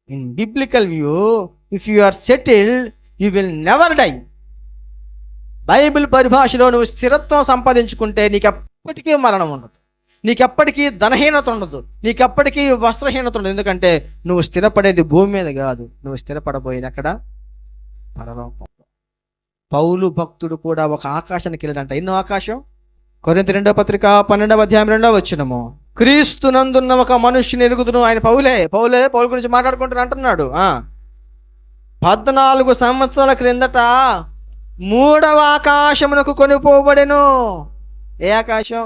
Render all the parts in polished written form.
In biblical view, if you are settled you will never die. Bible పరిభాషలో నువ్వు స్థిరత్వం సంపాదించుకుంటే నీకెప్పటికీ మరణం ఉండదు, నీకెప్పటికీ ధనహీనత ఉండదు, నీకెప్పటికీ వస్త్రహీనత ఉండదు. ఎందుకంటే నువ్వు స్థిరపడేది భూమి మీద కాదు, నువ్వు స్థిరపడబోయేది అక్కడ పరలోకంలో. పౌలు భక్తుడు కూడా ఒక ఆకాశానికి వెళ్ళాడంట. ఎన్నో ఆకాశం? కొరింథీ 2:12 క్రీస్తునందున్న ఒక మనుష్యుని ఎరుగుదును. ఆయన పౌలు గురించి మాట్లాడుకుంటూ అంటున్నాడు. 14 సంవత్సరాల క్రిందట 3వ ఆకాశమునకు కొనిపోబడెను. ఏ ఆకాశం?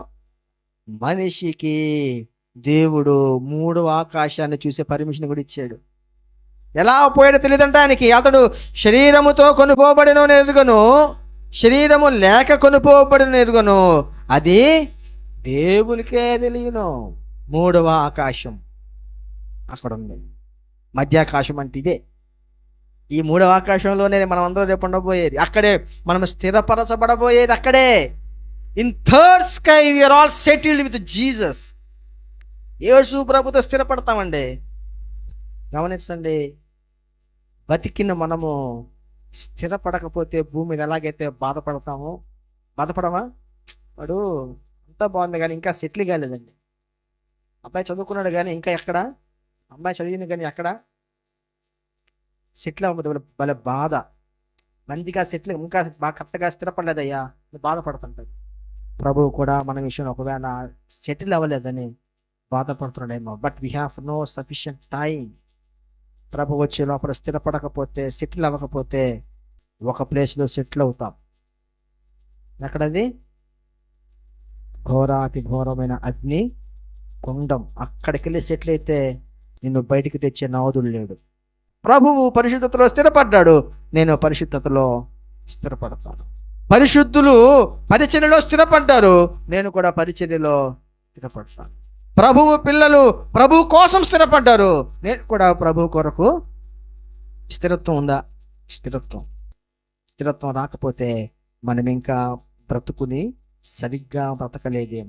మనిషికి దేవుడు 3వ ఆకాశాన్ని చూసే పర్మిషన్ కూడా ఇచ్చాడు. ఎలా పోయాడో తెలియదంట ఆయనకి. అతడు శరీరముతో కొనుపోబడిన ఎరుగను, శరీరము లేక కొనుపోబడిన ఎరుగను, అది దేవునికే తెలియను. 3వ ఆకాశం అక్కడ ఉంది. మధ్యాకాశం అంటే ఇదే. ఈ 3వ ఆకాశంలోనే మనం అందరం రేపు ఉండబోయేది, అక్కడే మనం స్థిరపరచబడబోయేది అక్కడే. In third sky we are all settled with Jesus. Yesu ప్రభుతో స్థిరపడతామండి. గమనించండి, బతికిన మనము స్థిరపడకపోతే భూమి మీద ఎలాగైతే బాధపడతామో, బాధపడమా? వాడు అంతా బాగుంది కానీ ఇంకా సెటిల్ కాలేదండి. అబ్బాయి చదువుకున్నాడు కానీ ఇంకా ఎక్కడ, అమ్మాయి చదివింది కానీ ఎక్కడ సెటిల్ అవ్వదు. వాళ్ళ బాధ, మంచిగా సెటిల్, ఇంకా బాగా కరెక్ట్గా స్థిరపడలేదయ్యా, బాధపడుతుంటాడు. ప్రభువు కూడా మన విషయంలో ఒకవేళ సెటిల్ అవ్వలేదని బాధపడుతున్నాడేమో. But we have no sufficient time. ప్రభు వచ్చే లోపల స్థిరపడకపోతే, సెటిల్ అవ్వకపోతే ఒక ప్లేస్లో సెటిల్ అవుతాం. ఎక్కడది? ఘోరాతి ఘోరమైన అగ్ని కుండం. అక్కడికి వెళ్ళి సెటిల్ అయితే నిన్ను బయటికి తెచ్చే నాదుడు లేడు. ప్రభువు పరిశుద్ధతలో స్థిరపడ్డాడు, నేను పరిశుద్ధతలో స్థిరపడతాను. పరిశుద్ధులు పరిచర్యలో స్థిరపడ్డారు, నేను కూడా పరిచర్యలో స్థిరపడతాను. ప్రభువు పిల్లలు ప్రభు కోసం స్థిరపడ్డారు, నేను కూడా ప్రభు కొరకు. స్థిరత్వం ఉందా? స్థిరత్వం రాకపోతే మనం ఇంకా బ్రతుకుని సరిగ్గా బ్రతకలేదేమో.